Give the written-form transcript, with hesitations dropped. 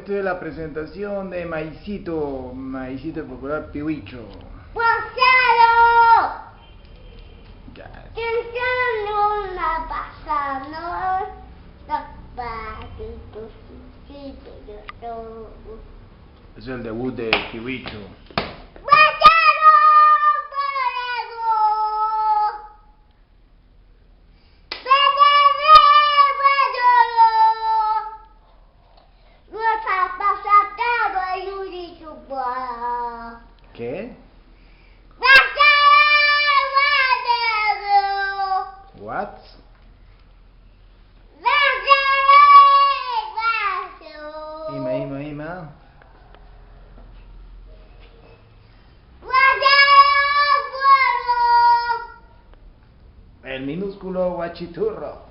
esto es la presentación de Maicito, el popular Pihuicho. ¡Pasado! Ya. Pensando una pasada, Ese es el debut de Pihuicho. ¿Qué? What? Ima. El minúsculo guachiturro.